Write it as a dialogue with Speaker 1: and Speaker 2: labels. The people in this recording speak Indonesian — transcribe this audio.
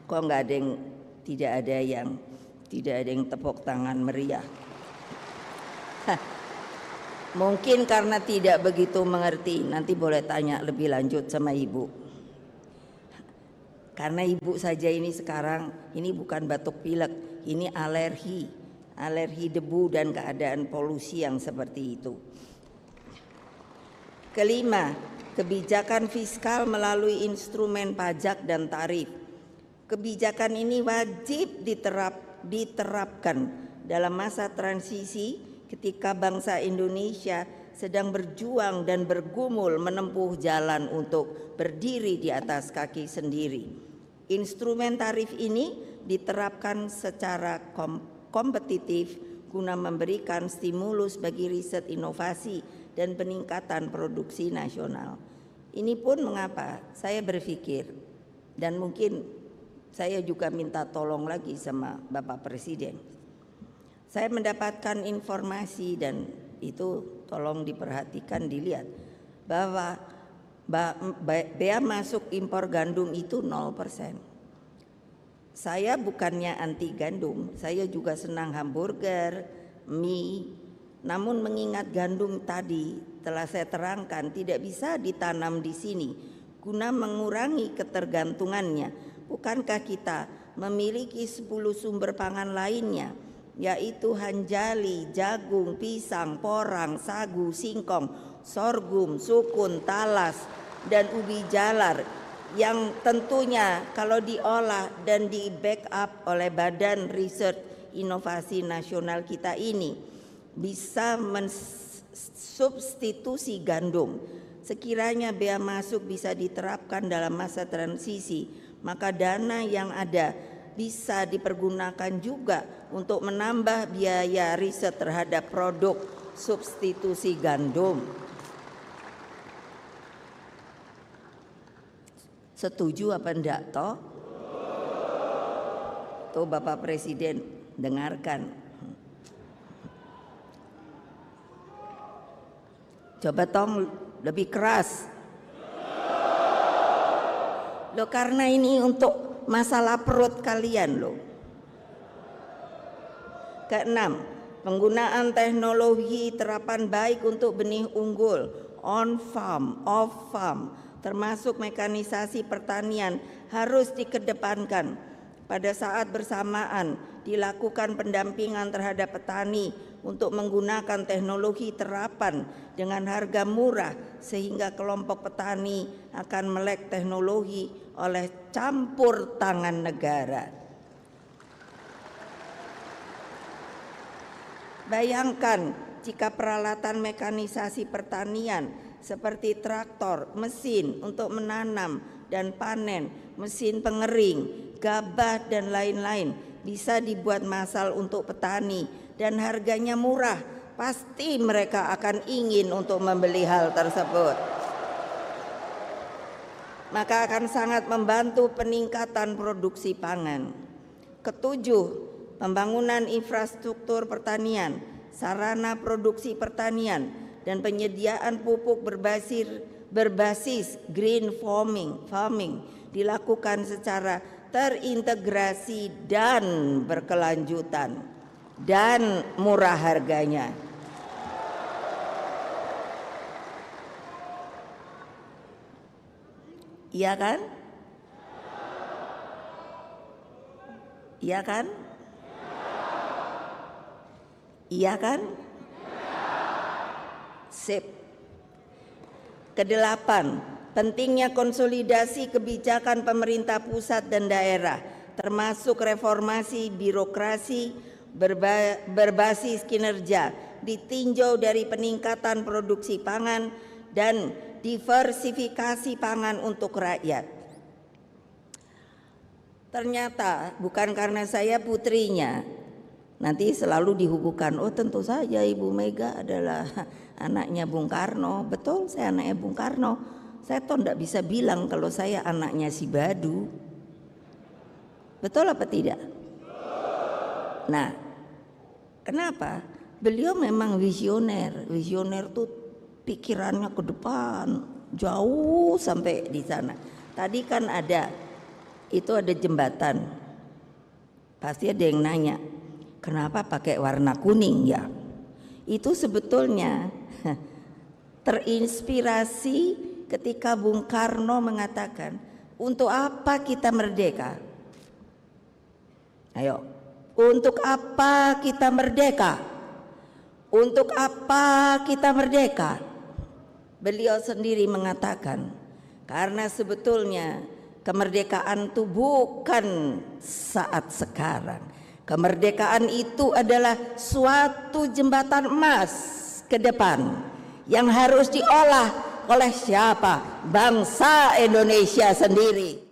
Speaker 1: Kok nggak ada yang tidak ada yang tepuk tangan meriah? Mungkin karena tidak begitu mengerti. Nanti boleh tanya lebih lanjut sama ibu. Karena ibu saja ini sekarang ini bukan batuk pilek, ini alergi debu dan keadaan polusi yang seperti itu. Kelima, kebijakan fiskal melalui instrumen pajak dan tarif. Kebijakan ini wajib diterapkan dalam masa transisi ketika bangsa Indonesia sedang berjuang dan bergumul menempuh jalan untuk berdiri di atas kaki sendiri. Instrumen tarif ini diterapkan secara kompetitif guna memberikan stimulus bagi riset inovasi dan peningkatan produksi nasional. Ini pun mengapa saya berpikir, dan mungkin saya juga minta tolong lagi sama Bapak Presiden. Saya mendapatkan informasi dan itu tolong diperhatikan, dilihat bahwa bea masuk impor gandum itu 0%. Saya bukannya anti gandum, saya juga senang hamburger, mie. Namun mengingat gandum tadi telah saya terangkan tidak bisa ditanam di sini guna mengurangi ketergantungannya. Bukankah kita memiliki 10 sumber pangan lainnya, yaitu hanjali, jagung, pisang, porang, sagu, singkong, sorghum, sukun, talas, dan ubi jalar yang tentunya kalau diolah dan di backup oleh Badan Riset Inovasi Nasional kita ini bisa mensubstitusi gandum. Sekiranya bea masuk bisa diterapkan dalam masa transisi, maka dana yang ada bisa dipergunakan juga untuk menambah biaya riset terhadap produk substitusi gandum. Setuju apa enggak toh? Tuh Bapak Presiden dengarkan. Coba tong lebih keras. Loh, karena ini untuk masalah perut kalian loh. Keenam, penggunaan teknologi terapan baik untuk benih unggul, on farm, off farm, termasuk mekanisasi pertanian harus dikedepankan. Pada saat bersamaan dilakukan pendampingan terhadap petani untuk menggunakan teknologi terapan dengan harga murah sehingga kelompok petani akan melek teknologi oleh campur tangan negara. Bayangkan jika peralatan mekanisasi pertanian seperti traktor, mesin untuk menanam dan panen, mesin pengering, gabah dan lain-lain bisa dibuat massal untuk petani dan harganya murah, pasti mereka akan ingin untuk membeli hal tersebut. Maka akan sangat membantu peningkatan produksi pangan. Ketujuh, pembangunan infrastruktur pertanian, sarana produksi pertanian, dan penyediaan pupuk berbasis green farming dilakukan secara terintegrasi dan berkelanjutan dan murah harganya. Iya kan? Iya kan? Iya kan? Sip. Kedelapan, pentingnya konsolidasi kebijakan pemerintah pusat dan daerah, termasuk reformasi birokrasi berbasis kinerja, ditinjau dari peningkatan produksi pangan dan diversifikasi pangan untuk rakyat. Ternyata bukan karena saya putrinya, nanti selalu dihubungkan, oh tentu saja Ibu Mega adalah anaknya Bung Karno. Betul, saya anaknya Bung Karno. Saya toh enggak bisa bilang kalau saya anaknya si Badu. Betul apa tidak? Nah, kenapa? Beliau memang visioner. Visioner tuh pikirannya ke depan, jauh sampai di sana. Tadi kan ada itu ada jembatan. Pasti ada yang nanya, kenapa pakai warna kuning ya? Itu sebetulnya terinspirasi ketika Bung Karno mengatakan, untuk apa kita merdeka? Ayo, untuk apa kita merdeka? Untuk apa kita merdeka? Beliau sendiri mengatakan, karena sebetulnya kemerdekaan itu bukan saat sekarang. Kemerdekaan itu adalah suatu jembatan emas ke depan yang harus diolah oleh siapa? Bangsa Indonesia sendiri.